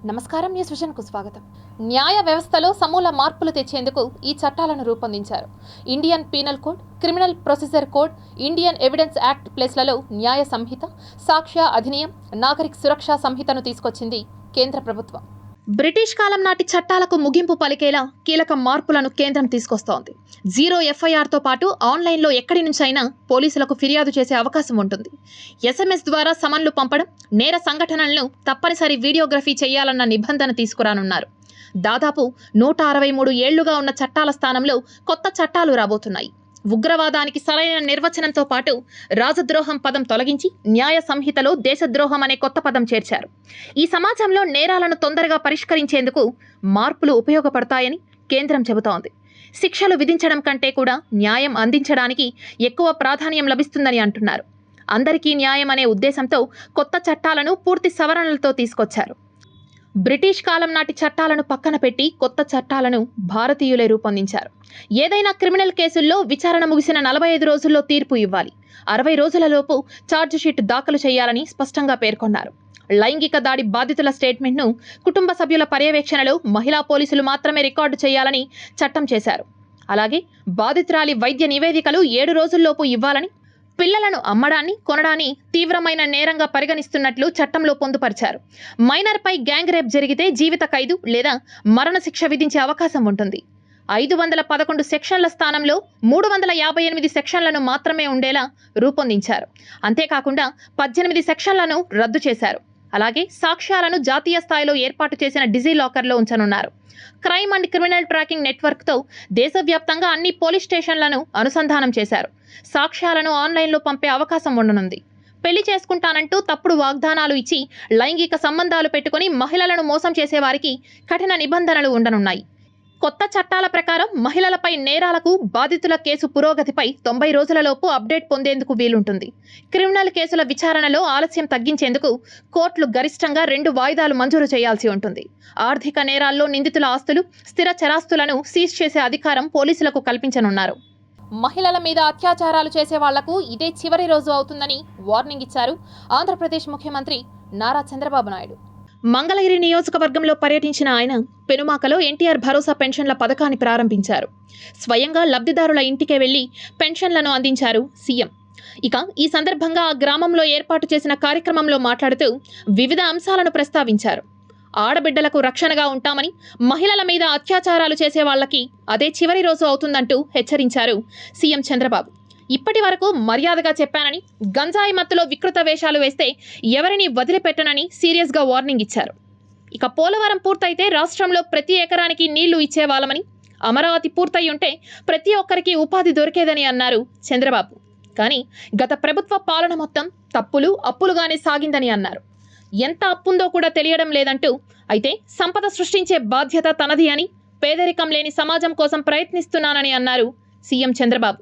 నమస్కారం, news vision కు స్వాగతం. న్యాయ వ్యవస్థలో సమూల మార్పులు తెచ్చేందుకు ఈ చట్టాలను రూపొందించారు. Indian penal code, criminal procedure code, Indian evidence act ప్లేస్లలో న్యాయ సంహిత, సాక్ష్య అధినియం, నాగరిక సురక్షా సంహితను తీసుకొచ్చింది కేంద్ర ప్రభుత్వం. బ్రిటిష్ కాలం నాటి చట్టాలకు ముగింపు పలికేలా కీలక మార్పులను కేంద్రం తీసుకొస్తోంది. జీరో ఎఫ్ఐఆర్తో పాటు ఆన్లైన్లో ఎక్కడి నుంచైనా పోలీసులకు ఫిర్యాదు చేసే అవకాశం ఉంటుంది. SMS ద్వారా సమన్లు పంపడం, నేర సంఘటనలను తప్పనిసరి వీడియోగ్రఫీ చేయాలన్న నిబంధన తీసుకురానున్నారు. దాదాపు 163 ఏళ్లుగా ఉన్న చట్టాల స్థానంలో కొత్త చట్టాలు రాబోతున్నాయి. ఉగ్రవాదానికి సరైన నిర్వచనంతో పాటు రాజద్రోహం పదం తొలగించి న్యాయ సంహితలో దేశద్రోహం అనే కొత్త పదం చేర్చారు. ఈ సమాజంలో నేరాలను తొందరగా పరిష్కరించేందుకు మార్పులు ఉపయోగపడతాయని కేంద్రం చెబుతోంది. శిక్షలు విధించడం కంటే కూడా న్యాయం అందించడానికి ఎక్కువ ప్రాధాన్యం లభిస్తుందని అంటున్నారు. అందరికీ న్యాయం అనే ఉద్దేశంతో కొత్త చట్టాలను పూర్తి సవరణలతో తీసుకొచ్చారు. బ్రిటిష్ కాలం నాటి చట్టాలను పక్కన పెట్టి కొత్త చట్టాలను భారతీయులే రూపొందించారు. ఏదైనా క్రిమినల్ కేసుల్లో విచారణ ముగిసిన 45 రోజుల్లో తీర్పు ఇవ్వాలి. 60 రోజులలోపు ఛార్జిషీట్ దాఖలు చేయాలని స్పష్టంగా పేర్కొన్నారు. లైంగిక దాడి బాధితుల స్టేట్మెంట్ను కుటుంబ సభ్యుల పర్యవేక్షణలో మహిళా పోలీసులు మాత్రమే రికార్డు చేయాలని చట్టం చేశారు. అలాగే బాధితురాలి వైద్య నివేదికలు 7 రోజుల్లోపు ఇవ్వాలని, పిల్లలను అమ్మడాన్ని, కొనడాన్ని తీవ్రమైన నేరంగా పరిగణిస్తున్నట్లు చట్టంలో పొందుపరిచారు. మైనర్పై గ్యాంగ్ రేప్ జరిగితే జీవిత ఖైదు లేదా మరణశిక్ష విధించే అవకాశం ఉంటుంది. 511 సెక్షన్ల స్థానంలో 358 సెక్షన్లను మాత్రమే ఉండేలా రూపొందించారు. అంతేకాకుండా 18 సెక్షన్లను రద్దు చేశారు. అలాగే సాక్ష్యాలను జాతీయ స్థాయిలో ఏర్పాటు చేసిన డిజిలాకర్లో ఉంచనున్నారు. క్రైమ్ అండ్ క్రిమినల్ ట్రాకింగ్ నెట్వర్క్తో దేశవ్యాప్తంగా అన్ని పోలీస్ స్టేషన్లను అనుసంధానం చేశారు. సాక్ష్యాలను ఆన్లైన్లో పంపే అవకాశం ఉండనుంది. పెళ్లి చేసుకుంటానంటూ తప్పుడు వాగ్దానాలు ఇచ్చి లైంగిక సంబంధాలు పెట్టుకుని మహిళలను మోసం చేసేవారికి కఠిన నిబంధనలు ఉండనున్నాయి. కొత్త చట్టాల ప్రకారం మహిళలపై నేరాలకు బాధితుల కేసు పురోగతిపై 90 రోజులలోపు అప్డేట్ పొందేందుకు వీలుంటుంది. క్రిమినల్ కేసుల విచారణలో ఆలస్యం తగ్గించేందుకు కోర్టులు గరిష్టంగా 2 వాయిదాలు మంజూరు చేయాల్సి ఉంటుంది. ఆర్థిక నేరాల్లో నిందితుల ఆస్తులు, స్థిర చరాస్తులను సీజ్ చేసే అధికారం పోలీసులకు కల్పించనున్నారు. మహిళల మీద అత్యాచారాలు చేసే వాళ్లకు ఇదే చివరి రోజు అవుతుందని వార్నింగ్ ఇచ్చారు ఆంధ్రప్రదేశ్ ముఖ్యమంత్రి నారా చంద్రబాబు నాయుడు. మంగళగిరి నియోజకవర్గంలో పర్యటించిన ఆయన పెనుమాకలో ఎన్టీఆర్ భరోసా పెన్షన్ల పథకాన్ని ప్రారంభించారు. స్వయంగా లబ్ధిదారుల ఇంటికే వెళ్లి పెన్షన్లను అందించారు సీఎం. ఇక ఈ సందర్భంగా ఆ గ్రామంలో ఏర్పాటు చేసిన కార్యక్రమంలో మాట్లాడుతూ వివిధ అంశాలను ప్రస్తావించారు. ఆడబిడ్డలకు రక్షణగా ఉంటామని, మహిళల మీద అత్యాచారాలు చేసే వాళ్లకి అదే చివరి రోజు అవుతుందంటూ హెచ్చరించారు సీఎం చంద్రబాబు. ఇప్పటి వరకు మర్యాదగా చెప్పానని, గంజాయి మత్తులో వికృత వేషాలు వేస్తే ఎవరిని వదిలిపెట్టనని సీరియస్గా వార్నింగ్ ఇచ్చారు. ఇక పోలవరం పూర్తయితే రాష్ట్రంలో ప్రతి ఎకరానికి నీళ్లు ఇచ్చేవాళ్ళమని, అమరావతి పూర్తయి ఉంటే ప్రతి ఒక్కరికి ఉపాధి దొరికేదని అన్నారు చంద్రబాబు. కానీ గత ప్రభుత్వ పాలన మొత్తం తప్పులు, అప్పులుగానే సాగిందని అన్నారు. ఎంత అప్పుందో కూడా తెలియడం లేదంటూ, అయితే సంపద సృష్టించే బాధ్యత తనది అని, పేదరికం లేని సమాజం కోసం ప్రయత్నిస్తున్నానని అన్నారు సీఎం చంద్రబాబు.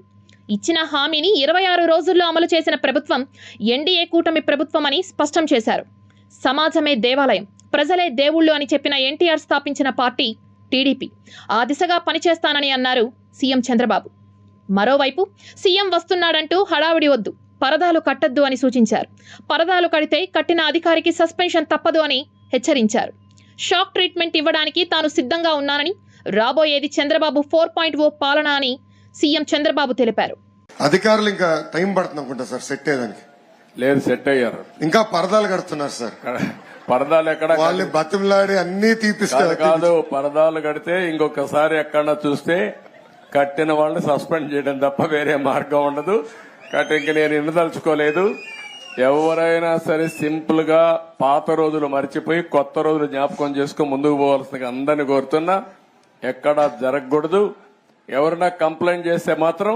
ఇచ్చిన హామీని 26 రోజుల్లో అమలు చేసిన ప్రభుత్వం ఎన్డీఏ కూటమి ప్రభుత్వం అని స్పష్టం చేశారు. సమాజమే దేవాలయం, ప్రజలే దేవుళ్ళు అని చెప్పిన ఎన్టీఆర్ స్థాపించిన పార్టీ టీడీపీ. ఆ దిశగా పనిచేస్తానని అన్నారు సీఎం చంద్రబాబు. మరోవైపు సీఎం వస్తున్నాడంటూ హడావిడి వద్దు, పరదాలు కట్టద్దు అని సూచించారు. పరదాలు కడితే కట్టిన అధికారికి సస్పెన్షన్ తప్పదు అని హెచ్చరించారు. షాక్ ట్రీట్మెంట్ ఇవ్వడానికి తాను సిద్ధంగా ఉన్నానని, రాబోయేది చంద్రబాబు 4.0 పాలన అని సీఎం చంద్రబాబు తెలిపారు. అధికారులు ఇంకా టైం పడుతుంది అనుకుంటా సార్ సెట్ అయ్యేదానికి. లేదు, సెట్ అయ్యారు. ఇంకా పరదాలు కడుతున్నారు సార్. పరదాలు ఎక్కడ వాళ్ళు బతిమలాడి అన్ని తీపిస్తారు కాదు. పరదాలు కడితే ఇంకొకసారి ఎక్కడ చూస్తే కట్టిన వాళ్ళని సస్పెండ్ చేయడం తప్ప వేరే మార్గం ఉండదు. కాబట్టి ఇంక నేను ఇండదలుచుకోలేదు. ఎవరైనా సరే సింపుల్ గా పాత రోజులు మర్చిపోయి కొత్త రోజులు జ్ఞాపకం చేసుకుని ముందుకు పోవాల్సిన అందరినీ కోరుతున్నా. ఎక్కడా జరగకూడదు. ఎవరైనా కంప్లైంట్ చేస్తే మాత్రం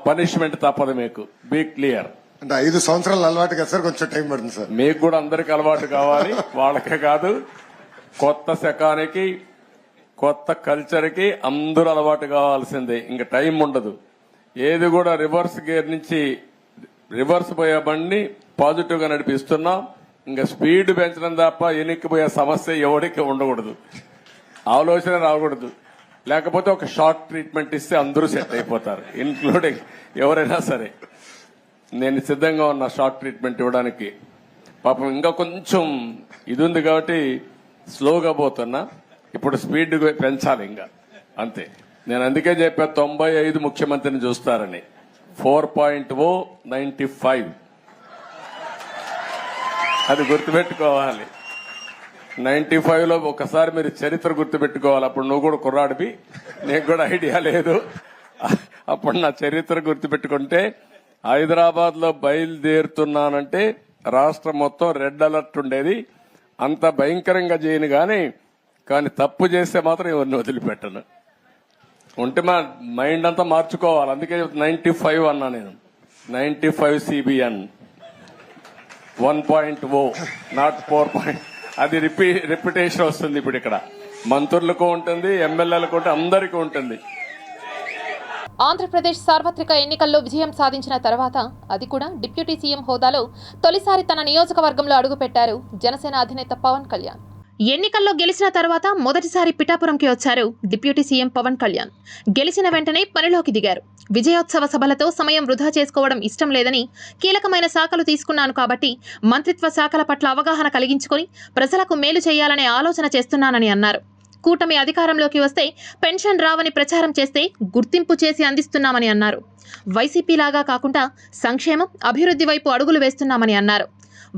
పనిష్మెంట్ తప్పదు. మీకు బీ క్లియర్. అంటే 5 సంవత్సరాలు అలవాటు కదా సార్, కొంచెం టైం పడుతుంది సార్. మీకు కూడా అందరికి అలవాటు కావాలి, వాళ్ళకే కాదు. కొత్త శకానికి, కొత్త కల్చర్ కి అందరూ అలవాటు కావాల్సిందే. ఇంకా టైం ఉండదు. ఏది కూడా రివర్స్ గేర్ నుంచి రివర్స్ పోయే బండిని పాజిటివ్ గా నడిపిస్తున్నాం. ఇంకా స్పీడ్ పెంచడం తప్ప ఎనిక్కిపోయే సమస్య ఎవరికి ఉండకూడదు. ఆలోచన రాకూడదు. లేకపోతే ఒక షార్ట్ ట్రీట్మెంట్ ఇస్తే అందరూ సెట్ అయిపోతారు, ఇన్క్లూడింగ్ ఎవరైనా సరే. నేను సిద్ధంగా ఉన్న షార్ట్ ట్రీట్మెంట్ ఇవ్వడానికి. పాపం ఇంకా కొంచెం ఇది ఉంది కాబట్టి స్లోగా పోతున్నా, ఇప్పుడు స్పీడ్ పెంచాలి ఇంకా, అంతే. నేను అందుకే చెప్పా 95 ముఖ్యమంత్రిని చూస్తారని. 4.0 95 అది గుర్తుపెట్టుకోవాలి. 95లో ఒకసారి మీరు చరిత్ర గుర్తుపెట్టుకోవాలి. అప్పుడు నువ్వు కూడా కుర్రాడివి, నీకు కూడా ఐడియా లేదు. అప్పుడు నా చరిత్ర గుర్తుపెట్టుకుంటే, హైదరాబాద్ లో బయలుదేరుతున్నానంటే రాష్ట్రం మొత్తం రెడ్ అలర్ట్ ఉండేది. అంత భయంకరంగా చేయను కానీ తప్పు చేస్తే మాత్రం ఎవరిని వదిలిపెట్టను. ఉంటే మా మైండ్ అంతా మార్చుకోవాలి. అందుకే 95 అన్నా నేను. 95 CBN 1.0 నాట్ 4. అది రిపిటేషన్ వస్తుంది. ఇప్పుడు ఇక్కడ మంత్రులకు ఉంటుంది, ఎమ్మెల్యేలకు ఉంటుంది, అందరికీ ఉంటుంది. ఆంధ్రప్రదేశ్ సార్వత్రిక ఎన్నికల్లో విజయం సాధించిన తర్వాత, అది కూడా డిప్యూటీ సీఎం హోదాలో తొలిసారి తన నియోజకవర్గంలో అడుగుపెట్టారు జనసేన అధినేత పవన్ కళ్యాణ్. ఎన్నికల్లో గెలిచిన తర్వాత మొదటిసారి పిఠాపురంకి వచ్చారు డిప్యూటీ సీఎం పవన్ కళ్యాణ్. గెలిచిన వెంటనే పనిలోకి దిగారు. విజయోత్సవ సభలతో సమయం వృధా చేసుకోవడం ఇష్టం లేదని, కీలకమైన శాఖలు తీసుకున్నాను కాబట్టి మంత్రిత్వ శాఖల పట్ల అవగాహన కలిగించుకొని ప్రజలకు మేలు చేయాలనే ఆలోచన చేస్తున్నానని అన్నారు. కూటమి అధికారంలోకి వస్తే పెన్షన్ రావని ప్రచారం చేస్తే గుర్తింపు చేసి అందిస్తున్నామని అన్నారు. వైసీపీ లాగా కాకుండా సంక్షేమం, అభివృద్ధి వైపు అడుగులు వేస్తున్నామని అన్నారు.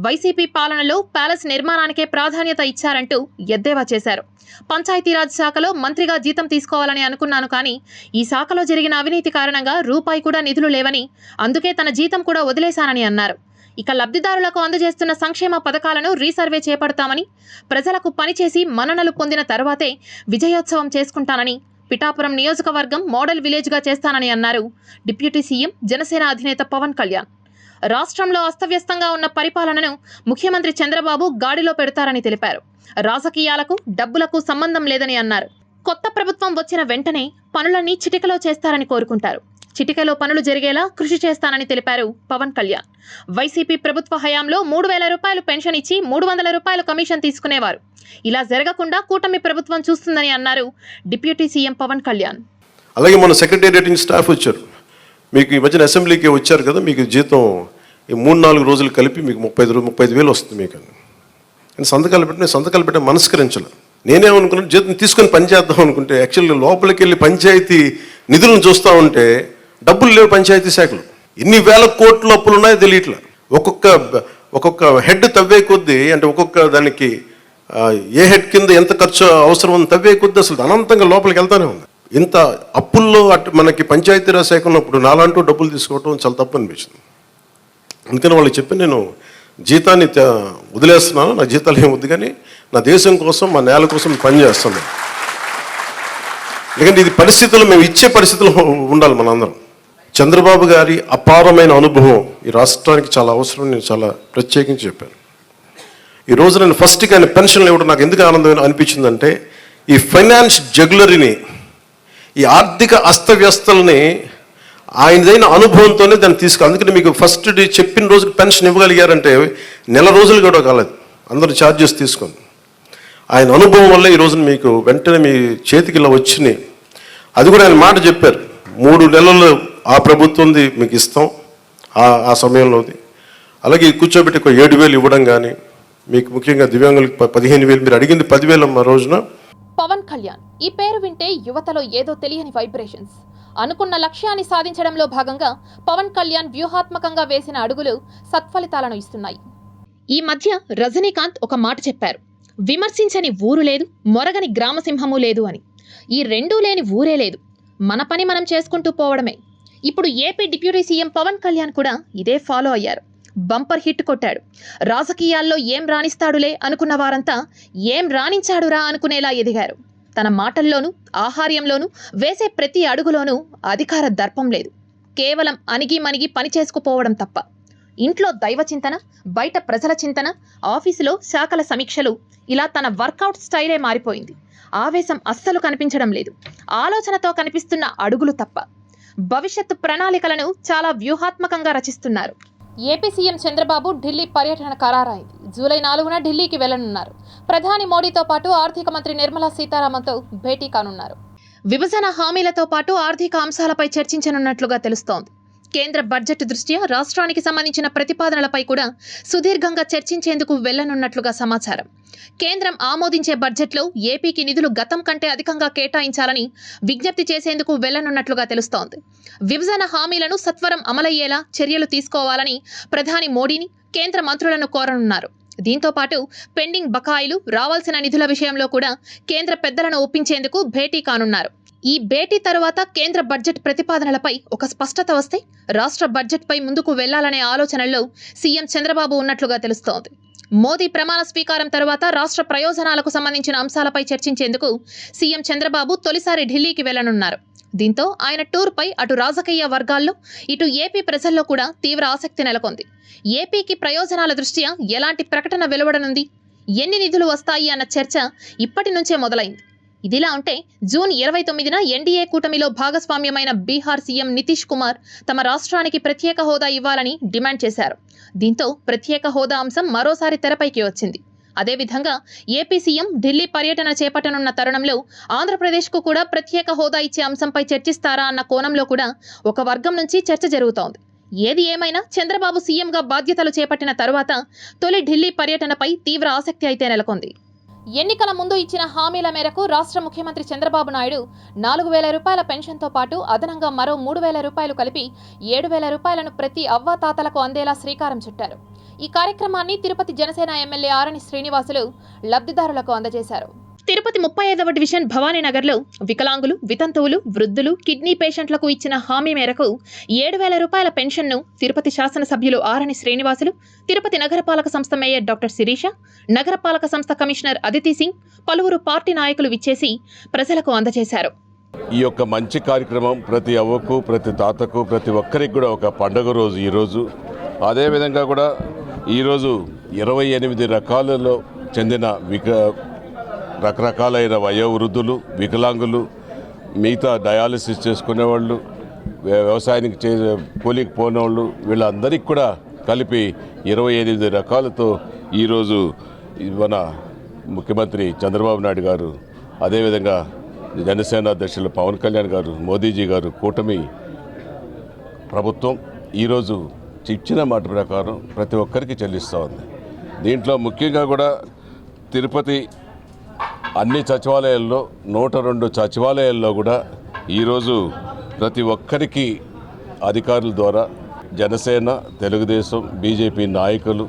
వైసీపీ పాలనలో ప్యాలెస్ నిర్మాణానికే ప్రాధాన్యత ఇచ్చారంటూ ఎద్దేవా చేశారు. పంచాయతీరాజ్ శాఖలో మంత్రిగా జీతం తీసుకోవాలని అనుకున్నాను, కానీ ఈ శాఖలో జరిగిన అవినీతి కారణంగా రూపాయి కూడా నిధులు లేవని, అందుకే తన జీతం కూడా వదిలేశానని అన్నారు. ఇక లబ్ధిదారులకు అందజేస్తున్న సంక్షేమ పథకాలను రీసర్వే చేపడతామని, ప్రజలకు పనిచేసి మన్ననలు పొందిన తర్వాతే విజయోత్సవం చేసుకుంటానని, పిఠాపురం నియోజకవర్గం మోడల్ విలేజ్గా చేస్తానని అన్నారు డిప్యూటీ సీఎం జనసేన అధినేత పవన్ కళ్యాణ్. రాష్ట్రంలో అస్తవ్యస్తంగా ఉన్న పరిపాలనను ముఖ్యమంత్రి చంద్రబాబు గాడిలో పెడతారని తెలిపారు. రాజకీయాలకు, డబ్బులకు సంబంధం లేదని అన్నారు. కొత్త ప్రభుత్వం వచ్చిన వెంటనే పనులన్నీ చిటికలో చేస్తారని కోరుకుంటారు. చిటికలో పనులు జరిగేలా కృషి చేస్తానని తెలిపారు పవన్ కళ్యాణ్. వైసీపీ ప్రభుత్వ హయాంలో 3,000 రూపాయలు పెన్షన్ ఇచ్చి 300 రూపాయలు కమిషన్ తీసుకునేవారు. ఇలా జరగకుండా కూటమి ప్రభుత్వం చూస్తుందని అన్నారు డిప్యూటీ సీఎం పవన్ కళ్యాణ్. అలాగే మన సెక్రటేరియట్ నుంచి స్టాఫ్ వచ్చారు. మీకు ఈ మధ్యన అసెంబ్లీకి వచ్చారు కదా, మీకు జీతం ఈ 3-4 రోజులు కలిపి మీకు 35,000 వస్తుంది. మీకు నేను సంతకాలు పెట్టిన మనస్కరించాలి. నేనేమనుకున్నాను, జీతం తీసుకొని పని చేద్దాం అనుకుంటే, యాక్చువల్గా లోపలికి వెళ్ళి పంచాయతీ నిధులను చూస్తూ ఉంటే డబ్బులు లేవు. పంచాయతీ శాఖలు ఎన్ని వేల కోట్ల అప్పులు ఉన్నాయో తెలియట్లా. ఒక్కొక్క హెడ్ తవ్వే కొద్దీ, అంటే ఒక్కొక్క దానికి ఏ హెడ్ కింద ఎంత ఖర్చు అవసరం ఉంది తవ్వే కొద్దీ అసలు అనంతంగా లోపలికి వెళ్తానే ఉంది. ఇంత అప్పుల్లో మనకి పంచాయతీరాజ్ శాఖ ఉన్నప్పుడు నాలంటూ డబ్బులు తీసుకోవడం చాలా తప్పు అనిపించింది. అందుకని వాళ్ళకి చెప్పి నేను జీతాన్ని వదిలేస్తున్నాను, నా జీతాలు ఏం వద్దు, కానీ నా దేశం కోసం, మా నేల కోసం పనిచేస్తాను. ఎందుకంటే ఇది పరిస్థితులు, మేము ఇచ్చే పరిస్థితులు ఉండాలి మనందరం. చంద్రబాబు గారి అపారమైన అనుభవం ఈ రాష్ట్రానికి చాలా అవసరం. నేను చాలా ప్రత్యేకించి చెప్పాను. ఈ రోజు నేను ఫస్ట్ కానీ పెన్షన్లు ఇవ్వడం నాకు ఎందుకు ఆనందం అనిపించిందంటే, ఈ ఫైనాన్స్ జగ్యులరీని, ఈ ఆర్థిక అస్తవ్యస్తల్ని ఆయనదైన అనుభవంతోనే దాన్ని అందుకని మీకు ఫస్ట్ చెప్పిన రోజుకి పెన్షన్ ఇవ్వగలిగారంటే నెల రోజులు కూడా కాలేదు, అందరూ ఛార్జెస్ తీసుకొని. ఆయన అనుభవం వల్ల ఈ రోజున మీకు వెంటనే మీ చేతికి ఇలా వచ్చినాయి. అది కూడా ఆయన మాట చెప్పారు, 3 నెలలు ఆ ప్రభుత్వంది మీకు ఇస్తాం ఆ సమయంలోది. అలాగే కూర్చోబెట్టి 7,000 ఇవ్వడం కానీ, మీకు ముఖ్యంగా దివ్యాంగులకు 15,000, మీరు అడిగింది 10,000 ఆ రోజున. పవన్ కళ్యాణ్ ఈ పేరు వింటే యువతలో ఏదో తెలియని వైబ్రేషన్స్. అనుకున్న లక్ష్యాన్ని సాధించడంలో భాగంగా పవన్ కళ్యాణ్ వ్యూహాత్మకంగా వేసిన అడుగులు సత్ఫలితాలను ఇస్తున్నాయి. ఈ మధ్య రజనీకాంత్ ఒక మాట చెప్పారు, విమర్శించని ఊరు లేదు, మొరగని గ్రామసింహము లేదు అని. ఈ రెండూ లేని ఊరే లేదు, మన పని మనం చేసుకుంటూ పోవడమే. ఇప్పుడు AP deputy CM Pawan Kalyan కూడా ఇదే ఫాలో అయ్యారు. బంపర్ హిట్ కొట్టాడు. రాజకీయాల్లో ఏం రాణిస్తాడులే అనుకున్న వారంతా ఏం రాణించాడురా అనుకునేలా ఎదిగారు. తన మాటల్లోనూ, ఆహార్యంలోనూ, వేసే ప్రతి అడుగులోనూ అధికార దర్పం లేదు. కేవలం అణిగి మణిగి పని చేసుకుపోవడం తప్ప. ఇంట్లో దైవ చింతన, బయట ప్రజల చింతన, ఆఫీసులో శాఖల సమీక్షలు, ఇలా తన వర్కౌట్ స్టైలే మారిపోయింది. ఆవేశం అస్సలు కనిపించడం లేదు. ఆలోచనతో కనిపిస్తున్న అడుగులు తప్ప. భవిష్యత్తు ప్రణాళికలను చాలా వ్యూహాత్మకంగా రచిస్తున్నారు. ఏపీ సీఎం చంద్రబాబు ఢిల్లీ పర్యటన ఖరారైంది. జూలై 4న ఢిల్లీకి వెళ్లనున్నారు. ప్రధాని మోడీతో పాటు ఆర్థిక మంత్రి నిర్మలా సీతారామన్తో భేటీ కానున్నారు. విభజన హామీలతో పాటు ఆర్థిక అంశాలపై చర్చించనున్నట్లుగా తెలుస్తోంది. కేంద్ర బడ్జెట్ దృష్ట్యా రాష్ట్రానికి సంబంధించిన ప్రతిపాదనలపై కూడా సుదీర్ఘంగా చర్చించేందుకు వెళ్లనున్నట్లుగా సమాచారం. కేంద్రం ఆమోదించే బడ్జెట్లో ఏపీకి నిధులు గతం కంటే అధికంగా కేటాయించాలని విజ్ఞప్తి చేసేందుకు వెళ్లనున్నట్లుగా తెలుస్తోంది. విభజన హామీలను సత్వరం అమలయ్యేలా చర్యలు తీసుకోవాలని ప్రధాని మోడీని కేంద్ర మంత్రులను కోరనున్నారు. దీంతో పాటు పెండింగ్ బకాయిలు, రావాల్సిన నిధుల విషయంలో కూడా కేంద్ర పెద్దలను ఒప్పించేందుకు భేటీ కానున్నారు. ఈ భేటీ తరువాత కేంద్ర బడ్జెట్ ప్రతిపాదనలపై ఒక స్పష్టత వస్తే రాష్ట్ర బడ్జెట్పై ముందుకు వెళ్లాలనే ఆలోచనల్లో సీఎం చంద్రబాబు ఉన్నట్లుగా తెలుస్తోంది. మోదీ ప్రమాణ స్వీకారం తరువాత రాష్ట్ర ప్రయోజనాలకు సంబంధించిన అంశాలపై చర్చించేందుకు సీఎం చంద్రబాబు తొలిసారి ఢిల్లీకి వెళ్లనున్నారు. దీంతో ఆయన టూర్పై అటు రాజకీయ వర్గాల్లో ఇటు ఏపీ ప్రజల్లో కూడా తీవ్ర ఆసక్తి నెలకొంది. ఏపీకి ప్రయోజనాల దృష్ట్యా ఎలాంటి ప్రకటన వెలువడనుంది, ఎన్ని నిధులు వస్తాయి అన్న చర్చ ఇప్పటి నుంచే మొదలైంది. ఇదిలా ఉంటే జూన్ 29న ఎన్డీఏ కూటమిలో భాగస్వామ్యమైన బీహార్ సీఎం నితీష్ కుమార్ తమ రాష్ట్రానికి ప్రత్యేక హోదా ఇవ్వాలని డిమాండ్ చేశారు. దీంతో ప్రత్యేక హోదా అంశం మరోసారి తెరపైకి వచ్చింది. అదేవిధంగా ఏపీ సీఎం ఢిల్లీ పర్యటన చేపట్టనున్న తరుణంలో ఆంధ్రప్రదేశ్కు కూడా ప్రత్యేక హోదా ఇచ్చే అంశంపై చర్చిస్తారా అన్న కోణంలో కూడా ఒక వర్గం నుంచి చర్చ జరుగుతోంది. ఏది ఏమైనా చంద్రబాబు సీఎంగా బాధ్యతలు చేపట్టిన తరువాత తొలి ఢిల్లీ పర్యటనపై తీవ్ర ఆసక్తి అయితే నెలకొంది. ఎన్నికల ముందు ఇచ్చిన హామీల మేరకు రాష్ట్ర ముఖ్యమంత్రి చంద్రబాబు నాయుడు 4,000 రూపాయల పెన్షన్తో పాటు అదనంగా మరో 3,000 రూపాయలు కలిపి 7,000 రూపాయలను ప్రతి అవ్వాతాతలకు అందేలా శ్రీకారం చుట్టారు. ఈ కార్యక్రమాన్ని తిరుపతి జనసేన ఎమ్మెల్యే ఆరణి శ్రీనివాసులు లబ్ధిదారులకు అందజేశారు. తిరుపతి 35వ డివిజన్ భవానీనగర్లో వికలాంగులు, వితంతువులు, వృద్ధులు, కిడ్నీ పేషెంట్లకు ఇచ్చిన హామీ మేరకు 7,000 రూపాయల పెన్షన్ను తిరుపతి శాసనసభ్యులు ఆరణి శ్రీనివాసులు, తిరుపతి నగరపాలక సంస్థ మేయర్ డాక్టర్ శిరీష, నగరపాలక సంస్థ కమిషనర్ అదితి సింగ్, పలువురు పార్టీ నాయకులు విచ్చేసి ప్రజలకు అందజేశారు. ఈ యొక్క మంచి కార్యక్రమం ప్రతి అవ్వకు, ప్రతి తాతకు, ప్రతి ఒక్కరికి కూడా ఒక పండుగ రోజు ఈరోజు. అదేవిధంగా కూడా ఈరోజు 28 రకాలలో చెందిన రకరకాలైన వయోవృద్ధులు, వికలాంగులు, మిగతా డయాలసిస్ చేసుకునేవాళ్ళు, వ్యవసాయానికి కూలికి పోనేవాళ్ళు, వీళ్ళందరికీ కూడా కలిపి 28 రకాలతో ఈరోజు మన ముఖ్యమంత్రి చంద్రబాబు నాయుడు గారు, అదేవిధంగా జనసేన అధ్యక్షులు పవన్ కళ్యాణ్ గారు, మోదీజీ గారు, కూటమి ప్రభుత్వం ఈరోజు ఇచ్చిన మాట ప్రకారం ప్రతి ఒక్కరికి చెల్లిస్తూ ఉంది. దీంట్లో ముఖ్యంగా కూడా తిరుపతి అన్ని సచివాలయాల్లో 102 సచివాలయాల్లో కూడా ఈరోజు ప్రతి ఒక్కరికి అధికారుల ద్వారా జనసేన, తెలుగుదేశం, బీజేపీ నాయకులు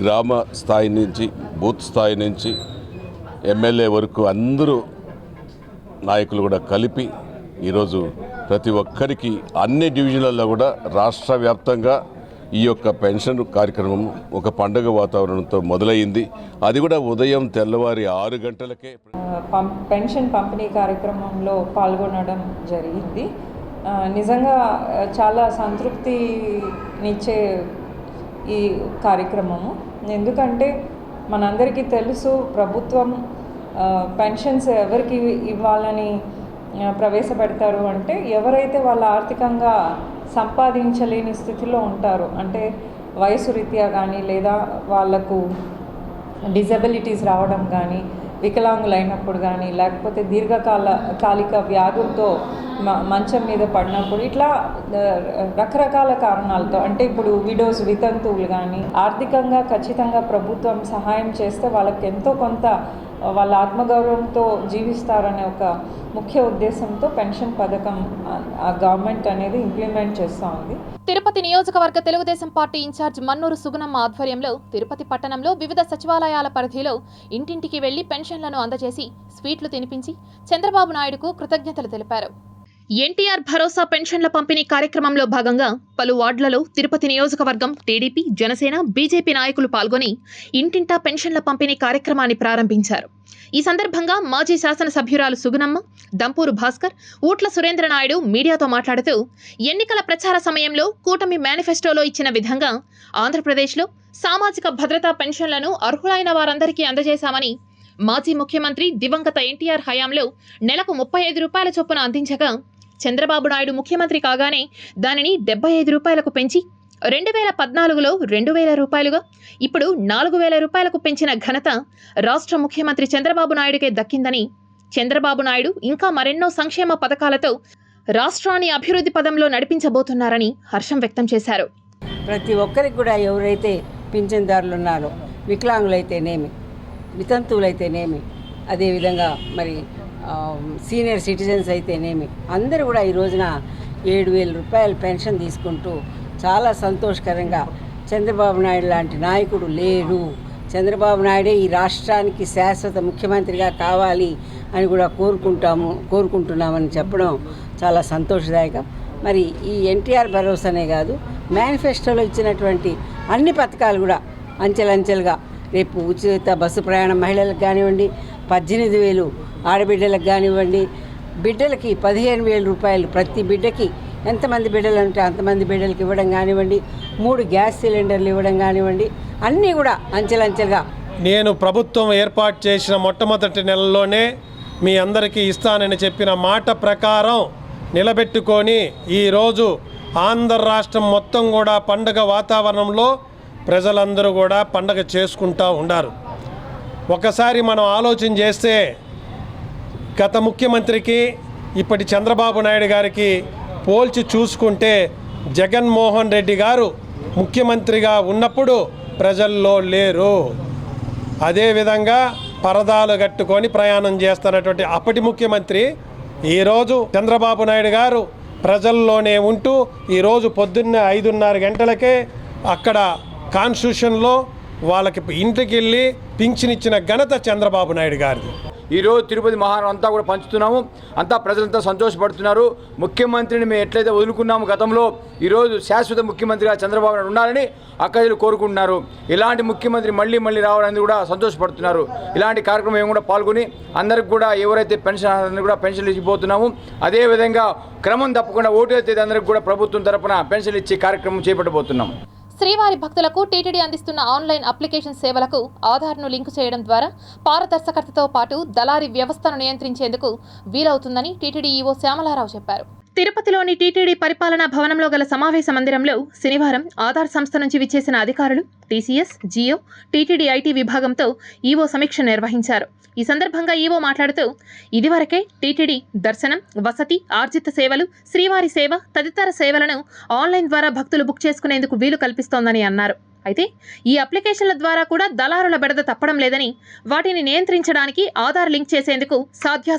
గ్రామ స్థాయి నుంచి బూత్ స్థాయి నుంచి ఎమ్మెల్యే వరకు అందరూ నాయకులు కూడా కలిపి ఈరోజు ప్రతి ఒక్కరికి అన్ని డివిజన్లలో కూడా రాష్ట్ర వ్యాప్తంగా ఈ యొక్క పెన్షన్ కార్యక్రమం ఒక పండుగ వాతావరణంతో మొదలైంది. అది కూడా ఉదయం తెల్లవారి 6 గంటలకే పెన్షన్ పంపిణీ కార్యక్రమంలో పాల్గొనడం జరిగింది. నిజంగా చాలా సంతృప్తినిచ్చే ఈ కార్యక్రమము. ఎందుకంటే మనందరికీ తెలుసు, ప్రభుత్వం పెన్షన్స్ ఎవరికి ఇవ్వాలని ప్రవేశపెడతారు అంటే ఎవరైతే వాళ్ళ ఆర్థికంగా సంపాదించలేని స్థితిలో ఉంటారో, అంటే వయసు రీత్యా కానీ లేదా వాళ్లకు డిజబిలిటీస్ రావడం కానీ, వికలాంగులైనప్పుడు కానీ, లేకపోతే దీర్ఘకాలిక వ్యాధులతో మంచం మీద పడినప్పుడు, ఇట్లా రకరకాల కారణాలతో, అంటే ఇప్పుడు విడోస్, వితంతువులు కానీ ఆర్థికంగా ఖచ్చితంగా ప్రభుత్వం సహాయం చేస్తే వాళ్ళకి ఎంతో కొంత వాళ్ళ ఆత్మగౌరవంతో జీవిస్తారనే ఒక ముఖ్య ఉద్దేశంతో పెన్షన్ పథకం గవర్నమెంట్ అనేది ఇంప్లిమెంట్ చేస్తూ ఉంది. తిరుపతి నియోజకవర్గ తెలుగుదేశం పార్టీ ఇన్ఛార్జ్ మన్నూరు సుగుణమ్మ ఆధ్వర్యంలో తిరుపతి పట్టణంలో వివిధ సచివాలయాల పరిధిలో ఇంటింటికి వెళ్లి పెన్షన్లను అందజేసి స్వీట్లు తినిపించి చంద్రబాబు నాయుడుకు కృతజ్ఞతలు తెలిపారు. ఎన్టీఆర్ భరోసా పెన్షన్ల పంపిణీ కార్యక్రమంలో భాగంగా పలు వార్డులలో తిరుపతి నియోజకవర్గం టీడీపీ, జనసేన, బీజేపీ నాయకులు పాల్గొని ఇంటింటా పెన్షన్ల పంపిణీ కార్యక్రమాన్ని ప్రారంభించారు. ఈ సందర్భంగా మాజీ శాసనసభ్యురాలు సుగుణమ్మ, దంపూరు భాస్కర్, ఊట్ల సురేంద్రనాయుడు మీడియాతో మాట్లాడుతూ ఎన్నికల ప్రచార సమయంలో కూటమి మేనిఫెస్టోలో ఇచ్చిన విధంగా ఆంధ్రప్రదేశ్లో సామాజిక భద్రతా పెన్షన్లను అర్హులైన వారందరికీ అందజేశామని, మాజీ ముఖ్యమంత్రి దివంగత ఎన్టీఆర్ హయాంలో నెలకు 35 రూపాయల చొప్పున అందించగా చంద్రబాబు నాయుడు ముఖ్యమంత్రి కాగానే దానిని 75 రూపాయలకు పెంచి 2014లో 2,000 రూపాయలుగా ఇప్పుడు 4,000 రూపాయలకు పెంచిన ఘనత రాష్ట్ర ముఖ్యమంత్రి చంద్రబాబు నాయుడుకే దక్కిందని, చంద్రబాబు నాయుడు ఇంకా మరెన్నో సంక్షేమ పథకాలతో రాష్ట్రాన్ని అభివృద్ధి పదంలో నడిపించబోతున్నారని హర్షం వ్యక్తం చేశారు. ప్రతి ఒక్కరికి కూడా ఎవరైతే పింఛన్దారులు ఉన్నారో, వికలాంగులైతేనేమి, వితంతువులైతేనేమి, అదేవిధంగా మరి సీనియర్ సిటిజన్స్ అయితేనేమి, అందరూ కూడా ఈ రోజున 7,000 రూపాయల పెన్షన్ తీసుకుంటూ చాలా సంతోషకరంగా, చంద్రబాబు నాయుడు లాంటి నాయకుడు లేరు, చంద్రబాబు నాయుడే ఈ రాష్ట్రానికి శాశ్వత ముఖ్యమంత్రిగా కావాలి అని కూడా కోరుకుంటున్నామని చెప్పడం చాలా సంతోషదాయకం. మరి ఈ ఎన్టీఆర్ భరోసానే కాదు, మేనిఫెస్టోలో ఇచ్చినటువంటి అన్ని పథకాలు కూడా అంచెలంచెలుగా రేపు ఉచిత బస్సు ప్రయాణం మహిళలకు కానివ్వండి, 18,000 ఆడబిడ్డలకు కానివ్వండి, బిడ్డలకి 15,000 రూపాయలు ప్రతి బిడ్డకి, ఎంతమంది బిడ్డలు ఉంటే అంతమంది బిడ్డలకి ఇవ్వడం కానివ్వండి, 3 గ్యాస్ సిలిండర్లు ఇవ్వడం కానివ్వండి, అన్నీ కూడా అంచెలంచెలుగా. నేను ప్రభుత్వం ఏర్పాటు చేసిన మొట్టమొదటి నెలలోనే మీ అందరికీ ఇస్తానని చెప్పిన మాట ప్రకారం నిలబెట్టుకొని ఈరోజు ఆంధ్ర రాష్ట్రం మొత్తం కూడా పండగ వాతావరణంలో ప్రజలందరూ కూడా పండగ చేసుకుంటూ ఉన్నారు. ఒకసారి మనం ఆలోచన చేస్తే గత ముఖ్యమంత్రికి ఇప్పటి చంద్రబాబు నాయుడు గారికి పోల్చి చూసుకుంటే జగన్మోహన్ రెడ్డి గారు ముఖ్యమంత్రిగా ఉన్నప్పుడు ప్రజల్లో లేరు. అదేవిధంగా పరదాలు కట్టుకొని ప్రయాణం చేస్తున్నటువంటి అప్పటి ముఖ్యమంత్రి ఈరోజు చంద్రబాబు నాయుడు గారు ప్రజల్లోనే ఉంటూ ఈరోజు పొద్దున్నే 5:30 గంటలకే అక్కడ కాన్స్టిట్యూషన్లో వాళ్ళకి ఇంటికి వెళ్ళి పింఛన్ ఇచ్చిన ఘనత చంద్రబాబు నాయుడు గారిది. ఈరోజు తిరుపతి మహారాణం అంతా కూడా పంచుతున్నాము, అంతా ప్రజలంతా సంతోషపడుతున్నారు. ముఖ్యమంత్రిని మేము ఎట్లయితే వదులుకున్నాము గతంలో, ఈరోజు శాశ్వత ముఖ్యమంత్రిగా చంద్రబాబు నాయుడు ఉండాలని అక్కజలు కోరుకుంటున్నారు. ఇలాంటి ముఖ్యమంత్రి మళ్ళీ రావడానికి కూడా సంతోషపడుతున్నారు. ఇలాంటి కార్యక్రమం మేము కూడా పాల్గొని అందరికి కూడా ఎవరైతే పెన్షన్ కూడా పెన్షన్లు ఇచ్చిపోతున్నాము, అదేవిధంగా క్రమం తప్పకుండా ఓటు తేదీ అందరికి కూడా ప్రభుత్వం తరపున పెన్షన్లు ఇచ్చే కార్యక్రమం చేపట్టబోతున్నాం. శ్రీవారి భక్తులకు టీటీడీ అందిస్తున్న ఆన్లైన్ అప్లికేషన్ సేవలకు ఆధార్ను లింకు చేయడం ద్వారా పారదర్శకతతో పాటు దళారీ వ్యవస్థను నియంత్రించేందుకు వీలవుతుందని టీటీడీ ఈవో శ్యామలారావు చెప్పారు. తిరుపతిలోని టీటీడీ పరిపాలనా భవనంలో గల సమావేశ మందిరంలో శనివారం ఆధార్ సంస్థ నుంచి విచ్చేసిన అధికారులు, టీసీఎస్, జియో, టీటీడీ ఐటీ విభాగంతో ఈవో సమీక్ష నిర్వహించారు. ఈ సందర్భంగా ఈవో మాట్లాడుతూ, ఇదివరకే టీటీడీ దర్శనం, వసతి, ఆర్జిత సేవలు, శ్రీవారి సేవ తదితర సేవలను ఆన్లైన్ ద్వారా భక్తులు బుక్ చేసుకునేందుకు వీలు కల్పిస్తోందని అన్నారు. అయితే ఈ అప్లికేషన్ల ద్వారా కూడా దళారుల బెడద తప్పడం లేదని, వాటిని నియంత్రించడానికి ఆధార్ లింక్ చేసేందుకు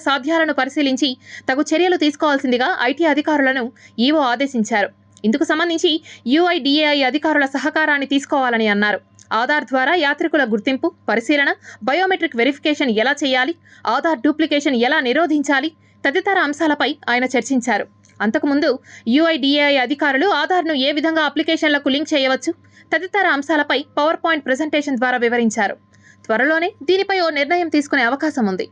సాధ్యాలను పరిశీలించి తగు చర్యలు తీసుకోవాల్సిందిగా ఐటీ అధికారులను ఈవో ఆదేశించారు. ఇందుకు సంబంధించి యూఐడిఏఐ అధికారుల సహకారాన్ని తీసుకోవాలని అన్నారు. ఆధార్ ద్వారా యాత్రికుల గుర్తింపు, పరిశీలన, బయోమెట్రిక్ వెరిఫికేషన్ ఎలా చేయాలి, ఆధార్ డూప్లికేషన్ ఎలా నిరోధించాలి తదితర అంశాలపై ఆయన చర్చించారు. అంతకుముందు యూఐడిఏఐ అధికారులు ఆధార్ను ఏ విధంగా అప్లికేషన్లకు లింక్ చేయవచ్చు తదితర అంశాలపై పవర్ పాయింట్ ప్రెజెంటేషన్ ద్వారా వివరించారు. త్వరలోనే దీనిపై ఓ నిర్ణయం తీసుకునే అవకాశం ఉంది.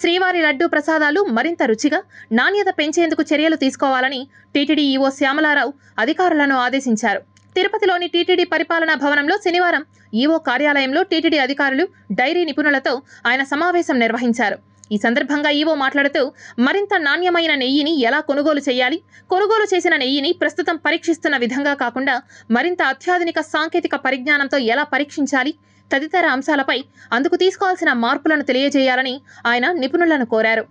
శ్రీవారి లడ్డూ ప్రసాదాలు మరింత రుచిగా, నాణ్యత పెంచేందుకు చర్యలు తీసుకోవాలని టీటీడీ ఈవో శ్యామలారావు అధికారులను ఆదేశించారు. తిరుపతిలోని టీటీడీ పరిపాలనా భవనంలో శనివారం ఈవో కార్యాలయంలో టీటీడీ అధికారులు, డైరీ నిపుణులతో ఆయన సమావేశం నిర్వహించారు. ఈ సందర్భంగా ఈవో మాట్లాడుతూ, మరింత నాణ్యమైన నెయ్యిని ఎలా కొనుగోలు చేయాలి, కొనుగోలు చేసిన నెయ్యిని ప్రస్తుతం పరీక్షిస్తున్న విధంగా కాకుండా మరింత అత్యాధునిక సాంకేతిక పరిజ్ఞానంతో ఎలా పరీక్షించాలి తదితర అంశాలపై అందుకు తీసుకోవాల్సిన మార్పులను తెలియజేయాలని ఆయన నిపుణులను కోరారు.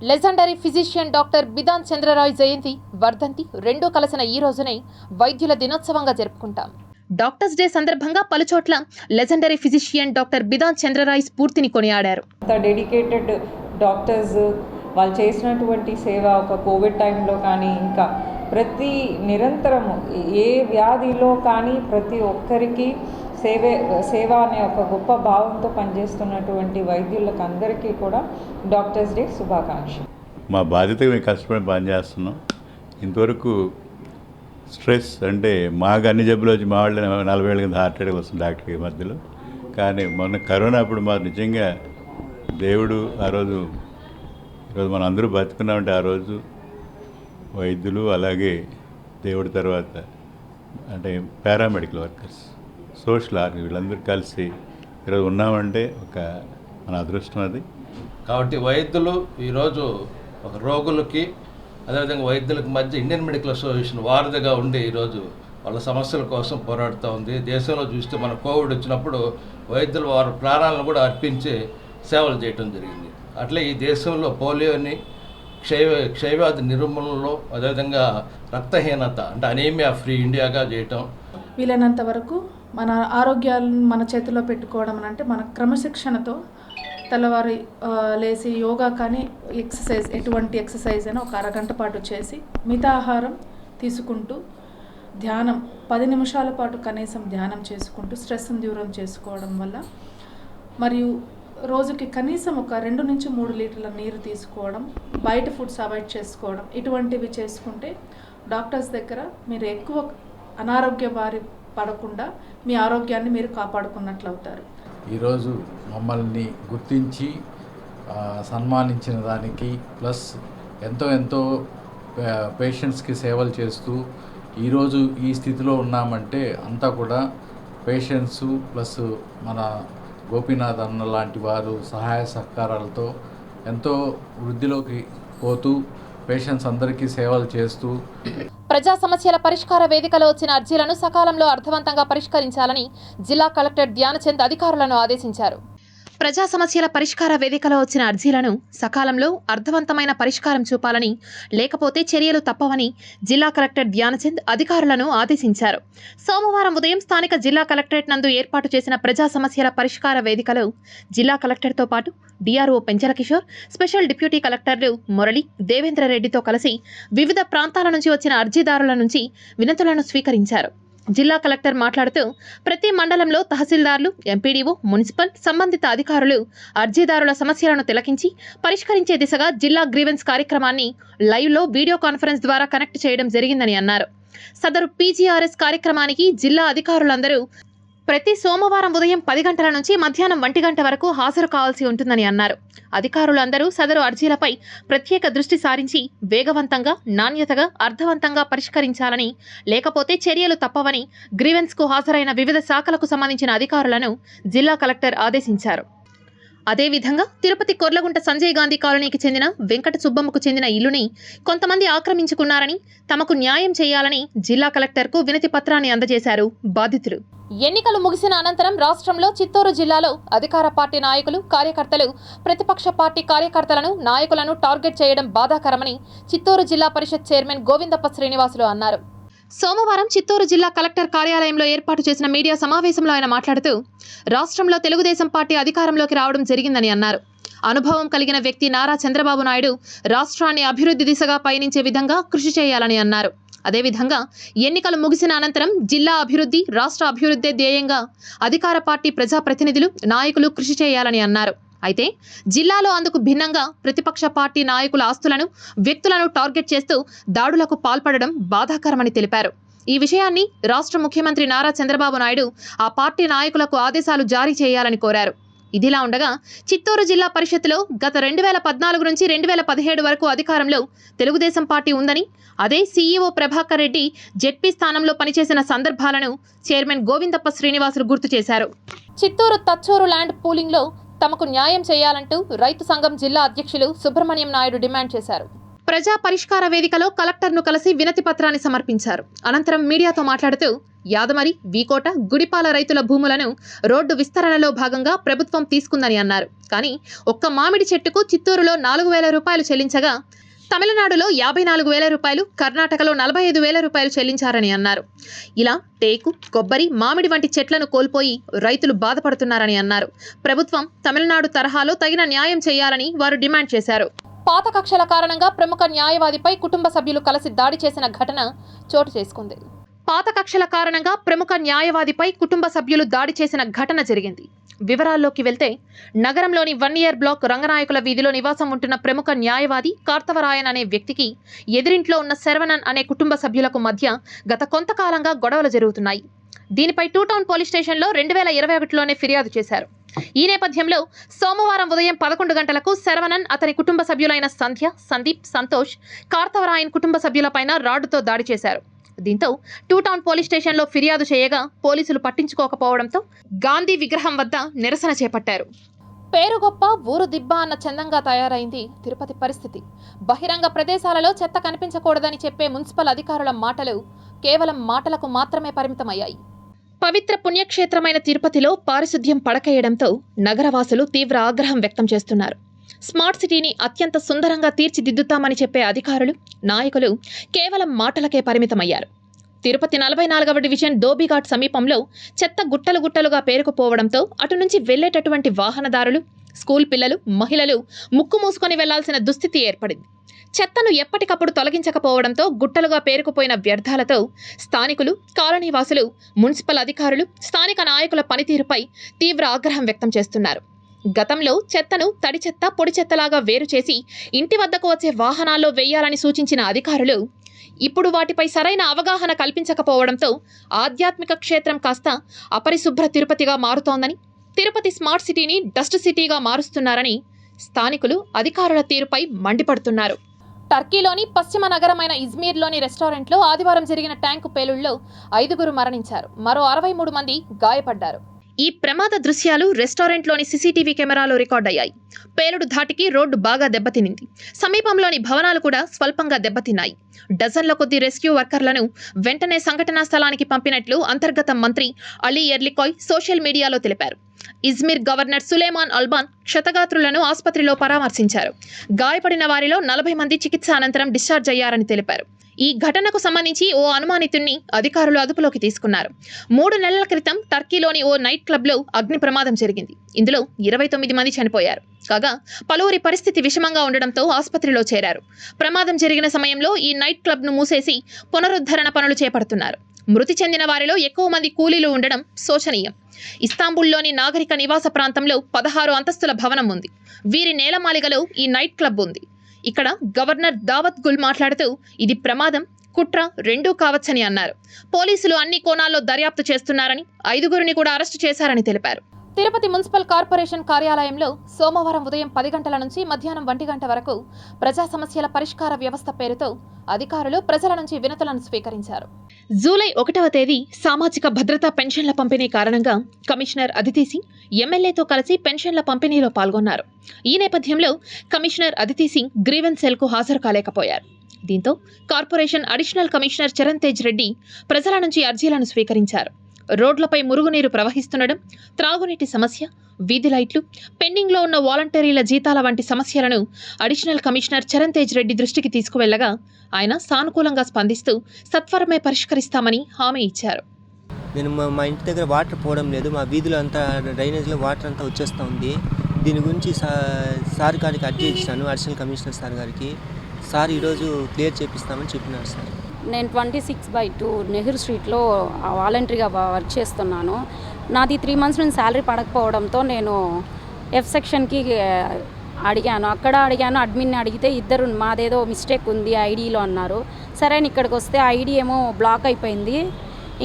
Legendary physician doctor Bidhan Chandra Roy జయంతి, వర్ధంతి రెండూ కలిసిన ఈ రోజునే వైద్యుల దినోత్సవంగా జరుపుకుంటాం. డాక్టర్స్ డే సందర్భంగా పలుచోట్ల legendary physician doctor Bidhan Chandra Roy స్ఫూర్తిని కొనియాడారు. డెడికేటెడ్ డాక్టర్స్ వాళ్ళు చేసినటువంటి సేవ ఒక కోవిడ్ టైంలో కానీ ఇంకా ప్రతి నిరంతరము ఏ వ్యాధిలో కానీ ప్రతి ఒక్కరికి సేవ అనే ఒక గొప్ప భావంతో పనిచేస్తున్నటువంటి వైద్యులకు అందరికీ కూడా డాక్టర్స్ డే శుభాకాంక్షలు. మా బాధ్యతగా మేము కష్టపడి పనిచేస్తున్నాం. ఇంతవరకు స్ట్రెస్ అంటే మాకు అన్ని జబ్బులు వచ్చి మా వాళ్ళు 40 ఏళ్ళ కింద హార్ట్ అటాక్ వస్తుంది డాక్టర్కి మధ్యలో. కానీ మొన్న కరోనా అప్పుడు మాకు నిజంగా దేవుడు ఈరోజు మనం అందరూ బతుకున్నామంటే ఆ రోజు వైద్యులు, అలాగే దేవుడి తర్వాత అంటే పారామెడికల్ వర్కర్స్, సోషల్ ఆర్గనైజేషన్ వీళ్ళందరూ కలిసి ఈరోజు ఉన్నామంటే ఒక మన అదృష్టం అది. కాబట్టి వైద్యులు ఈరోజు ఒక రోగులకి అదేవిధంగా వైద్యులకు మధ్య ఇండియన్ మెడికల్ అసోసియేషన్ వారధిగా ఉండి ఈరోజు వాళ్ళ సమస్యల కోసం పోరాడుతూ ఉంది. దేశంలో చూస్తే మన కోవిడ్ వచ్చినప్పుడు వైద్యులు వారి ప్రాణాలను కూడా అర్పించి సేవలు చేయడం జరిగింది. అట్లే ఈ దేశంలో పోలియోని క్షయవ్యాధి నిర్మూలనలో, అదేవిధంగా రక్తహీనత అంటే అనేమియా ఫ్రీ ఇండియాగా చేయటం. వీలైనంత వరకు మన ఆరోగ్యాలను మన చేతిలో పెట్టుకోవడం అంటే మన క్రమశిక్షణతో తెల్లవారి లేచి యోగా కానీ ఎక్సర్సైజ్, ఎటువంటి ఎక్సర్సైజ్ అయినా ఒక అరగంట పాటు చేసి మితాహారం తీసుకుంటూ ధ్యానం 10 నిమిషాల పాటు కనీసం ధ్యానం చేసుకుంటూ స్ట్రెస్ని దూరం చేసుకోవడం వల్ల, మరియు రోజుకి కనీసం ఒక 2 నుంచి 3 లీటర్ల నీరు తీసుకోవడం, బయట ఫుడ్స్ అవాయిడ్ చేసుకోవడం, ఇటువంటివి చేసుకుంటే డాక్టర్స్ దగ్గర మీరు ఎక్కువ అనారోగ్య బారి పడకుండా మీ ఆరోగ్యాన్ని మీరు కాపాడుకున్నట్లు అవుతారు. ఈరోజు మమ్మల్ని గుర్తించి సన్మానించిన దానికి ప్లస్ ఎంతో పేషెంట్స్కి సేవలు చేస్తూ ఈరోజు ఈ స్థితిలో ఉన్నామంటే అంతా కూడా పేషెంట్స్ ప్లస్ మన గోపీనాథ్ అన్న లాంటి వారు సహాయ సహకారాలతో ఎంతో వృద్ధిలోకి పోతూ పేషెంట్స్ అందరికీ సేవలు చేస్తూ ప్రజా సమస్యల పరిష్కార వేదికలో వచ్చిన అర్జీలను సకాలంలో అర్థవంతంగా పరిష్కరించాలని జిల్లా కలెక్టర్ ధ్యానచంద్ అధికారులను ఆదేశించారు. ప్రజా సమస్యల పరిష్కార వేదికలో వచ్చిన అర్జీలను సకాలంలో అర్థవంతమైన పరిష్కారం చూపాలని, లేకపోతే చర్యలు తప్పవని జిల్లా కలెక్టర్ ధ్యానచంద్ అధికారులను ఆదేశించారు. సోమవారం ఉదయం స్థానిక జిల్లా కలెక్టరేట్ నందు ఏర్పాటు చేసిన ప్రజా సమస్యల పరిష్కార వేదికలో జిల్లా కలెక్టర్తో పాటు DRO Penchala Kishore, special deputy కలెక్టర్లు మురళి, దేవేంద్ర రెడ్డితో కలిసి వివిధ ప్రాంతాల నుంచి వచ్చిన అర్జీదారుల నుంచి వినతులను స్వీకరించారు. జిల్లా కలెక్టర్ మాట్లాడుతూ ప్రతి మండలంలో తహసీల్దార్లు, ఎంపీడీఓ, మున్సిపల్ సంబంధిత అధికారులు అర్జీదారుల సమస్యలను తిలకించి పరిష్కరించే దిశగా జిల్లా గ్రీవెన్స్ కార్యక్రమాన్ని లైవ్లో వీడియో కాన్ఫరెన్స్ ద్వారా కనెక్ట్ చేయడం జరిగిందని అన్నారు. సదరు పీజీఆర్ఎస్ కార్యక్రమానికి జిల్లా అధికారులందరూ ప్రతి సోమవారం ఉదయం 10 గంటల నుంచి మధ్యాహ్నం 1 గంట వరకు హాజరు కావాల్సి ఉంటుందని అన్నారు. అధికారులందరూ సదరు అర్జీలపై ప్రత్యేక దృష్టి సారించి వేగవంతంగా, నాణ్యతగా, అర్థవంతంగా పరిష్కరించాలని, లేకపోతే చర్యలు తప్పవని గ్రీవెన్స్కు హాజరైన వివిధ శాఖలకు సంబంధించిన అధికారులను జిల్లా కలెక్టర్ ఆదేశించారు. అదేవిధంగా తిరుపతి కొర్లగుంట సంజయ్ గాంధీ కాలనీకి చెందిన వెంకట సుబ్బమ్మకు చెందిన ఇల్లుని కొంతమంది ఆక్రమించుకున్నారని, తమకు న్యాయం చేయాలని జిల్లా కలెక్టర్కు వినతి పత్రాన్ని అందజేశారు బాధితులు. ఎన్నికలు ముగిసిన అనంతరం రాష్ట్రంలో చిత్తూరు జిల్లాలో అధికార పార్టీ నాయకులు, కార్యకర్తలు ప్రతిపక్ష పార్టీ కార్యకర్తలను, నాయకులను టార్గెట్ చేయడం బాధాకరమని చిత్తూరు జిల్లా పరిషత్ చైర్మన్ గోవిందప్ప శ్రీనివాసులు అన్నారు. సోమవారం చిత్తూరు జిల్లా కలెక్టర్ కార్యాలయంలో ఏర్పాటు చేసిన మీడియా సమావేశంలో ఆయన మాట్లాడుతూ రాష్ట్రంలో తెలుగుదేశం పార్టీ అధికారంలోకి రావడం జరిగిందని అన్నారు. అనుభవం కలిగిన వ్యక్తి నారా చంద్రబాబు నాయుడు రాష్ట్రాన్ని అభివృద్ధి దిశగా పయనించే విధంగా కృషి చేయాలని అన్నారు. అదేవిధంగా ఎన్నికలు ముగిసిన అనంతరం జిల్లా అభివృద్ధి, రాష్ట్ర అభివృద్ధి ధ్యేయంగా అధికార పార్టీ ప్రజాప్రతినిధులు, నాయకులు కృషి చేయాలని అన్నారు. అయితే జిల్లాలో అందుకు భిన్నంగా ప్రతిపక్ష పార్టీ నాయకుల ఆస్తులను, వ్యక్తులను టార్గెట్ చేస్తూ దాడులకు పాల్పడడం బాధాకరమని తెలిపారు. ఈ విషయాన్ని రాష్ట్ర ముఖ్యమంత్రి నారా చంద్రబాబు నాయుడు ఆ పార్టీ నాయకులకు ఆదేశాలు జారీ చేయాలని కోరారు. ఇదిలా ఉండగా చిత్తూరు జిల్లా పరిషత్లో గత 2014 నుంచి 2017 వరకు అధికారంలో తెలుగుదేశం పార్టీ ఉందని, అదే సీఈఓ ప్రభాకర్ రెడ్డి జెడ్పీ స్థానంలో పనిచేసిన సందర్భాలను చైర్మన్ గోవిందప్ప శ్రీనివాసులు గుర్తు చేశారు. చిత్తూరు తచ్చూరు ల్యాండ్ పూలింగ్లో తమకు న్యాయం చేయాలంటూ రైతు సంఘం జిల్లా అధ్యక్షులు సుబ్రహ్మణ్యం నాయుడు డిమాండ్ చేశారు. ప్రజా పరిష్కార వేదికలో కలెక్టర్ను కలిసి వినతి పత్రాన్ని సమర్పించారు. అనంతరం మీడియాతో మాట్లాడుతూ యాదమరి, వీకోట, గుడిపాల రైతుల భూములను రోడ్డు విస్తరణలో భాగంగా ప్రభుత్వం తీసుకుందని అన్నారు. కానీ ఒక్క మామిడి చెట్టుకు చిత్తూరులో 4,000 రూపాయలు చెల్లించగా తమిళనాడులో 54,000 రూపాయలు, కర్ణాటకలో 45,000 రూపాయలు చెల్లించారని అన్నారు. ఇలా టేకు, కొబ్బరి, మామిడి వంటి చెట్లను కోల్పోయి రైతులు బాధపడుతున్నారని అన్నారు. ప్రభుత్వం తమిళనాడు తరహాలో తగిన న్యాయం చేయాలని వారు డిమాండ్ చేశారు. పాత కక్షల కారణంగా ప్రముఖ న్యాయవాదిపై కుటుంబ సభ్యులు కలిసి దాడి చేసిన ఘటన చోటు చేసుకుంది. పాత కక్షల కారణంగా ప్రముఖ న్యాయవాదిపై కుటుంబ సభ్యులు దాడి చేసిన ఘటన జరిగింది. వివరాల్లోకి వెళ్తే నగరంలోని 1 ఇయర్ బ్లాక్ రంగనాయకుల వీధిలో నివాసం ఉంటున్న ప్రముఖ న్యాయవాది కార్తవరాయన్ అనే వ్యక్తికి ఎదురింట్లో ఉన్న శరవణన్ అనే కుటుంబ సభ్యులకు మధ్య గత కొంతకాలంగా గొడవలు జరుగుతున్నాయి. దీనిపై 2 టౌన్ పోలీస్ స్టేషన్లో 2021లోనే ఫిర్యాదు చేశారు. ఈ నేపథ్యంలో సోమవారం ఉదయం 11 గంటలకు శరవణన్, అతని కుటుంబ సభ్యులైన సంధ్య, సందీప్, సంతోష్ కార్తవరాయన్ కుటుంబ సభ్యులపైన రాడ్డుతో దాడి చేశారు. దీంతో 2 టౌన్ పోలీస్ స్టేషన్లో ఫిర్యాదు చేయగా పోలీసులు పట్టించుకోకపోవడంతో గాంధీ విగ్రహం వద్ద నిరసన చేపట్టారు. పేరు గొప్ప, ఊరు దిబ్బ అన్న చందంగా తయారైంది తిరుపతి పరిస్థితి. బహిరంగ ప్రదేశాలలో చెత్త కనిపించకూడదని చెప్పే మున్సిపల్ అధికారుల మాటలు కేవలం మాటలకు మాత్రమే పరిమితమయ్యాయి. పవిత్ర పుణ్యక్షేత్రమైన తిరుపతిలో పారిశుద్ధ్యం పడకేయడంతో నగరవాసులు తీవ్ర ఆగ్రహం వ్యక్తం చేస్తున్నారు. స్మార్ట్ సిటీని అత్యంత సుందరంగా తీర్చిదిద్దుతామని చెప్పే అధికారులు, నాయకులు కేవలం మాటలకే పరిమితమయ్యారు. తిరుపతి 44వ డివిజన్ ధోబీఘాట్ సమీపంలో చెత్త గుట్టలు గుట్టలుగా పేరుకుపోవడంతో అటు నుంచి వెళ్లేటటువంటి వాహనదారులు, స్కూల్ పిల్లలు, మహిళలు ముక్కు మూసుకొని వెళ్లాల్సిన దుస్థితి ఏర్పడింది. చెత్తను ఎప్పటికప్పుడు తొలగించకపోవడంతో గుట్టలుగా పేరుకుపోయిన వ్యర్థాలతో స్థానికులు, కాలనీవాసులు, మున్సిపల్ అధికారులు, స్థానిక నాయకుల పనితీరుపై తీవ్ర ఆగ్రహం వ్యక్తం చేస్తున్నారు. గతంలో చెత్తను తడి చెత్త, పొడి చెత్తలాగా వేరు చేసి ఇంటి వద్దకు వచ్చే వాహనాల్లో వేయాలని సూచించిన అధికారులు ఇప్పుడు వాటిపై సరైన అవగాహన కల్పించకపోవడంతో ఆధ్యాత్మిక క్షేత్రం కాస్త అపరిశుభ్ర తిరుపతిగా మారుతోందని, తిరుపతి స్మార్ట్ సిటీని డస్ట్ సిటీగా మారుస్తున్నారని స్థానికులు అధికారుల తీరుపై మండిపడుతున్నారు. టర్కీలోని పశ్చిమ నగరమైన ఇజ్మీర్లోని రెస్టారెంట్లో ఆదివారం జరిగిన ట్యాంకు పేలుళ్లో 5 మరణించారు, మరో 63 మంది గాయపడ్డారు. ఈ ప్రమాద దృశ్యాలు రెస్టారెంట్లోని సీసీటీవీ కెమెరాలో రికార్డయ్యాయి. పేలుడు ధాటికి రోడ్డు బాగా దెబ్బతినింది. సమీపంలోని భవనాలు కూడా స్వల్పంగా దెబ్బతిన్నాయి. డజన్ల కొద్ది రెస్క్యూ వర్కర్లను వెంటనే సంఘటనా స్థలానికి పంపినట్లు అంతర్గత మంత్రి అలీ ఎర్లికాయ్ సోషల్ మీడియాలో తెలిపారు. ఇజ్మిర్ గవర్నర్ సులేమాన్ అల్బాన్ క్షతగాత్రులను ఆసుపత్రిలో పరామర్శించారు. గాయపడిన వారిలో 40 మంది చికిత్స అనంతరం డిశ్చార్జ్ అయ్యారని తెలిపారు. ఈ ఘటనకు సంబంధించి ఓ అనుమానితుణ్ణి అధికారులు అదుపులోకి తీసుకున్నారు. 3 నెలల క్రితం టర్కీలోని ఓ నైట్ క్లబ్లో అగ్ని ప్రమాదం జరిగింది. ఇందులో 29 మంది చనిపోయారు. కాగా పలువురి పరిస్థితి విషమంగా ఉండడంతో ఆసుపత్రిలో చేరారు. ప్రమాదం జరిగిన సమయంలో ఈ నైట్ క్లబ్ను మూసేసి పునరుద్ధరణ పనులు చేపడుతున్నారు. మృతి చెందిన వారిలో ఎక్కువ మంది కూలీలు ఉండడం శోచనీయం. ఇస్తాంబుల్లోని నాగరిక నివాస ప్రాంతంలో 16 అంతస్తుల భవనం ఉంది. వీరి నేలమాలిగలో ఈ నైట్ క్లబ్ ఉంది. ఇక్కడ గవర్నర్ దావత్ గుల్ మాట్లాడుతూ ఇది ప్రమాదం, కుట్ర రెండూ కావచ్చని అన్నారు. పోలీసులు అన్ని కోణాల్లో దర్యాప్తు చేస్తున్నారని, 5 కూడా అరెస్టు చేశారని తెలిపారు. తిరుపతి మున్సిపల్ కార్పొరేషన్ కార్యాలయంలో సోమవారం ఉదయం 10 గంటల నుంచి మధ్యాహ్నం 1 గంట వరకు ప్రజా సమస్యల పరిష్కార వ్యవస్థ పేరుతో అధికారులు ప్రజల నుంచి వినతులను స్వీకరించారు. జూలై 1వ తేదీ సామాజిక భద్రతా పెన్షన్ల పంపిణీ కారణంగా కమిషనర్ అదితి సింగ్ ఎమ్మెల్యేతో కలిసి పెన్షన్ల పంపిణీలో పాల్గొన్నారు. ఈ నేపథ్యంలో కమిషనర్ అదితి సింగ్ గ్రీవెన్స్ సెల్కు హాజరు కాలేకపోయారు. దీంతో corporation additional commissioner Charan Tej Reddy ప్రజల నుంచి అర్జీలను స్వీకరించారు. రోడ్లపై మురుగునీరు ప్రవహిస్తుండడం, త్రాగునీటి సమస్య, వీధి లైట్లు, పెండింగ్లో ఉన్న వాలంటీర్ల జీతాల వంటి సమస్యలను అడిషనల్ కమిషనర్ చరణ్ తేజ్ రెడ్డి దృష్టికి తీసుకువెళ్లగా ఆయన సానుకూలంగా స్పందిస్తూ సత్వరమే పరిష్కరిస్తామని హామీ ఇచ్చారు. నేను మా ఇంటి దగ్గర వాటర్ పోవడం లేదు, మా వీధిలో అంతా డ్రైనేజ్లో వాటర్ అంతా వచ్చేస్తూ ఉంది. దీని గురించి సార్ గారికి అర్జీ ఇచ్చాను, అడిషనల్ కమిషనర్ సార్ గారికి. సార్ ఈరోజు క్లియర్ చేపిస్తామని చెప్పినారు సార్. నేను 26/2 నెహ్రూ స్ట్రీట్లో వాలంటరీగా వర్క్ చేస్తున్నాను. నాది 3 months నుంచి శాలరీ పడకపోవడంతో నేను ఎఫ్ సెక్షన్కి అడిగాను. అడ్మిన్ని అడిగితే ఇద్దరు మాదేదో మిస్టేక్ ఉంది ఐడిలో అన్నారు. సరే అని ఇక్కడికి వస్తే ఐడి ఏమో బ్లాక్ అయిపోయింది,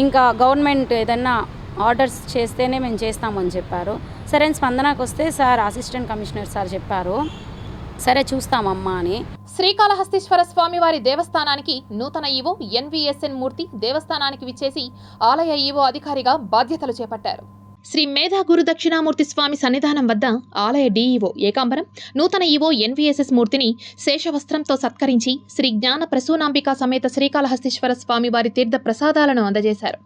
ఇంకా గవర్నమెంట్ ఏదన్నా ఆర్డర్స్ చేస్తేనే మేము చేస్తామని చెప్పారు. సరే అని స్పందనకు వస్తే సార్ అసిస్టెంట్ కమిషనర్ సార్ చెప్పారు, సరే చూస్తామమ్మా అని. శ్రీకాళహస్తీశ్వర స్వామివారి దేవస్థానానికి నూతన ఈవో ఎన్వీఎస్ఎన్ మూర్తి దేవస్థానానికి విచ్చేసి ఆలయ ఈవో అధికారిగా బాధ్యతలు చేపట్టారు. శ్రీ మేధా గురు దక్షిణామూర్తి స్వామి సన్నిధానం వద్ద ఆలయ డీఈఓ ఏకాంబరం నూతన ఈవో ఎన్వీఎస్ఎస్ మూర్తిని శేషవస్త్రంతో సత్కరించి శ్రీ జ్ఞాన ప్రసూనాంబికా సమేత శ్రీకాళహస్తీశ్వర స్వామివారి తీర్థ ప్రసాదాలను అందజేశారు.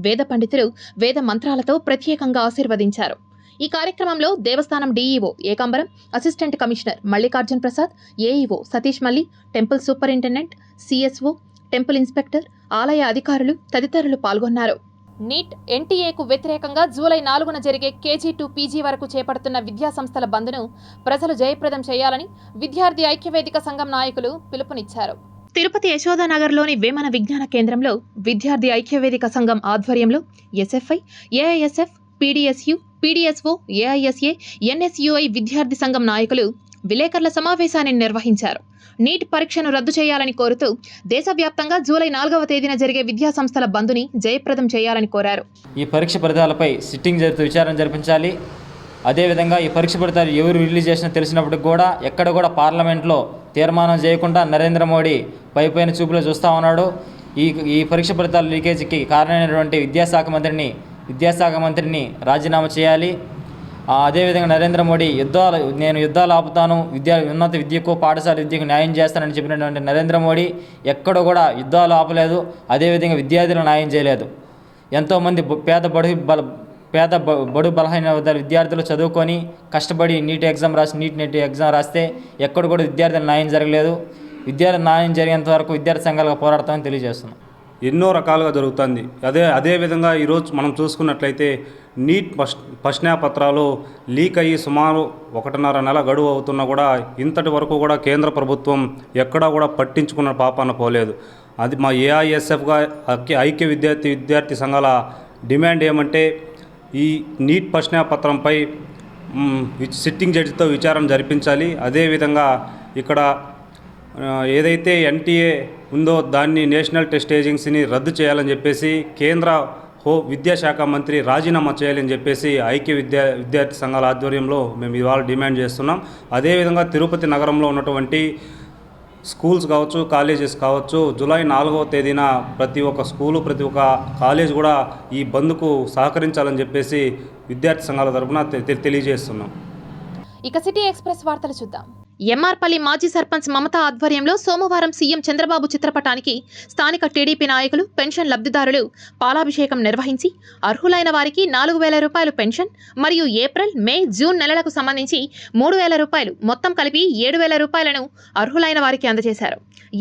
వేద పండితులు వేద మంత్రాలతో ప్రత్యేకంగా ఆశీర్వదించారు. ఈ కార్యక్రమంలో దేవస్థానం DEO Ekambaram, assistant commissioner Mallikarjun Prasad, AEO Satish Malli, temple superintendent, CSO, temple inspector, ఆలయ అధికారులు తదితరులు పాల్గొన్నారు. నీట్ ఎన్టీఏకు వ్యతిరేకంగా జూలై 4న జరిగే KG2 PG వరకు చేపడుతున్న విద్యాసంస్థల బంద్ను ప్రజలు జయప్రదం చేయాలని విద్యార్థి ఐక్యవేదిక సంఘం నాయకులు పిలుపునిచ్చారు. తిరుపతి యశోదానగర్లోని వేమన విజ్ఞాన కేంద్రంలో విద్యార్థి ఐక్యవేదిక సంఘం ఆధ్వర్యంలో SFI, AISF, PDSU, PDSO, AISA, NSUI విద్యార్థి సంఘం నాయకులు విలేకరుల సమావేశాన్ని నిర్వహించారు. నీట్ పరీక్షను రద్దు చేయాలని కోరుతూ దేశవ్యాప్తంగా జూలై 4వ తేదీన జరిగే విద్యాసంస్థల బంద్ని జయప్రదం చేయాలని కోరారు. ఈ పరీక్ష ఫలితాలపై సిట్టింగ్ జరుగుతూ విచారణ జరిపించాలి. అదేవిధంగా ఈ పరీక్ష ఫలితాలు ఎవరు రిలీజ్ చేసినా తెలిసినప్పటికి కూడా ఎక్కడ కూడా పార్లమెంట్లో తీర్మానం చేయకుండా నరేంద్ర మోడీ పైపైన చూపులో చూస్తూ ఉన్నాడు. ఈ పరీక్ష ఫలితాల లీకేజీకి కారణమైనటువంటి విద్యాశాఖ మంత్రిని రాజీనామా చేయాలి. అదేవిధంగా నరేంద్ర మోడీ నేను యుద్ధాలు ఆపుతాను, ఉన్నత విద్యకు పాఠశాల విద్యకు న్యాయం చేస్తానని చెప్పినటువంటి నరేంద్ర మోడీ ఎక్కడ కూడా యుద్ధాలు ఆపలేదు. అదేవిధంగా విద్యార్థులకు న్యాయం చేయలేదు. ఎంతోమంది పేద పేద బడు బలహీన వర్గాల విద్యార్థులు చదువుకొని కష్టపడి నీట్ ఎగ్జామ్ రాసి నెట్ ఎగ్జామ్ రాస్తే ఎక్కడ కూడా విద్యార్థుల న్యాయం జరగలేదు. విద్యార్థి న్యాయం జరిగేంత వరకు విద్యార్థి సంఘాలుగా పోరాడతామని తెలియజేస్తున్నాం. ఎన్నో రకాలుగా జరుగుతుంది. అదేవిధంగా ఈరోజు మనం చూసుకున్నట్లయితే నీట్ ప్రశ్నాపత్రాలు లీక్ అయ్యి సుమారు 1.5 నెల గడువు అవుతున్నా కూడా ఇంతటి వరకు కూడా కేంద్ర ప్రభుత్వం ఎక్కడా కూడా పట్టించుకున్న పాపాన పోలేదు. అది మా ఏఐఎస్ఎఫ్గా ఐక్య విద్యార్థి సంఘాల డిమాండ్ ఏమంటే ఈ నీట్ ప్రశ్నాపత్రంపై సిట్టింగ్ జడ్జితో విచారణ జరిపించాలి. అదేవిధంగా ఇక్కడ ఏదైతే ఎన్టీఏ ఉందో దాన్ని నేషనల్ టెస్ట్ ఏజెన్సీని రద్దు చేయాలని చెప్పేసి కేంద్ర విద్యాశాఖ మంత్రి రాజీనామా చేయాలని చెప్పేసి ఐక్య విద్యార్థి సంఘాల ఆధ్వర్యంలో మేము ఇవాళ డిమాండ్ చేస్తున్నాం. అదేవిధంగా తిరుపతి నగరంలో ఉన్నటువంటి స్కూల్స్ కావచ్చు, కాలేజెస్ కావచ్చు, జూలై 4వ తేదీన ప్రతి ఒక్క స్కూలు, ప్రతి ఒక్క కాలేజ్ కూడా ఈ బంద్కు సహకరించాలని చెప్పేసి విద్యార్థి సంఘాల తరఫున తెలియజేస్తున్నాం. ఇక సిటీ ఎక్స్ప్రెస్ వార్తలు చూద్దాం. ఎంఆర్పల్లి మాజీ సర్పంచ్ మమత ఆధ్వర్యంలో సోమవారం సీఎం చంద్రబాబు చిత్రపటానికి స్థానిక టీడీపీ నాయకులు, పెన్షన్ లబ్ధిదారులు పాలాభిషేకం నిర్వహించి అర్హులైన వారికి 4,000 రూపాయలు పెన్షన్ మరియు ఏప్రిల్, మే, జూన్ నెలలకు సంబంధించి 3,000 రూపాయలు మొత్తం కలిపి 7,000 రూపాయలను అర్హులైన వారికి అందజేశారు.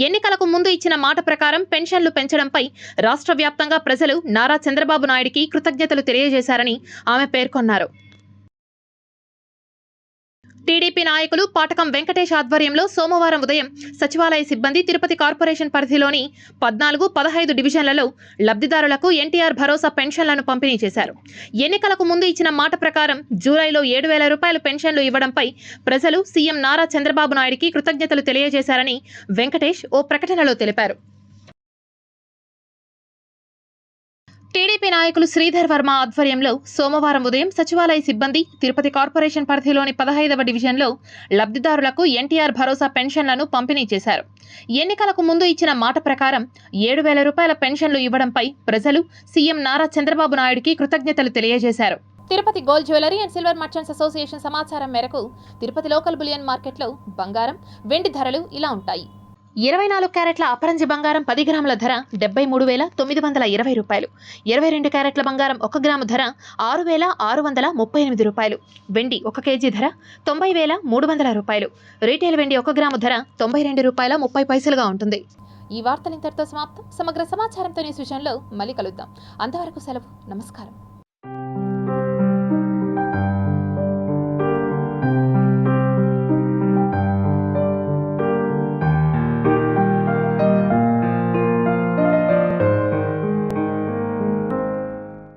ఎన్నికలకు ముందు ఇచ్చిన మాట ప్రకారం పెన్షన్లు పెంచడంపై రాష్ట్ర వ్యాప్తంగా ప్రజలు నారా చంద్రబాబు నాయుడికి కృతజ్ఞతలు తెలియజేశారని ఆమె పేర్కొన్నారు. టీడీపీ నాయకులు పాటకం వెంకటేష్ ఆధ్వర్యంలో సోమవారం ఉదయం సచివాలయ సిబ్బంది తిరుపతి కార్పొరేషన్ పరిధిలోని 14, 15 డివిజన్లలో లబ్ధిదారులకు ఎన్టీఆర్ భరోసా పెన్షన్లను పంపిణీ చేశారు. ఎన్నికలకు ముందు ఇచ్చిన మాట ప్రకారం జూలైలో 7,000 రూపాయల పెన్షన్లు ఇవ్వడంపై ప్రజలు సీఎం నారా చంద్రబాబు నాయుడికి కృతజ్ఞతలు తెలియజేశారని వెంకటేష్ ఓ ప్రకటనలో తెలిపారు. టీడీపీ నాయకులు శ్రీధర్ వర్మ ఆధ్వర్యంలో సోమవారం ఉదయం సచివాలయ సిబ్బంది తిరుపతి కార్పొరేషన్ పరిధిలోని 15వ డివిజన్లో లబ్ధిదారులకు ఎన్టీఆర్ భరోసా పెన్షన్లను పంపిణీ చేశారు. ఎన్నికలకు ముందు ఇచ్చిన మాట ప్రకారం 7,000 రూపాయల పెన్షన్లు ఇవ్వడంపై ప్రజలు సీఎం నారా చంద్రబాబు నాయుడికి కృతజ్ఞతలు తెలియజేశారు. Tirupati gold jewellery and silver merchants association సమాచారం మేరకు తిరుపతి లోకల్ బులియన్ మార్కెట్లో బంగారం, వెండి ధరలు ఇలా ఉంటాయి. 24 క్యారెట్ల అపరంజి బంగారం 10 గ్రాముల ధర 73,920 రూపాయలు. 22 క్యారెట్ల బంగారం 1 గ్రాము ధర 6,638 రూపాయలు. వెండి 1 కేజీ ధర 90,300 రూపాయలు. రీటైల్ వెండి 1 గ్రాము ధర 92 రూపాయల 30 పైసలుగా ఉంటుంది. ఈ వార్తలు ఇంతటితో సమాప్తం. సమగ్ర సమాచారంతో న్యూస్ విషయంలో మళ్ళీ కలుద్దాం. అంతవరకు సెలవు. నమస్కారం.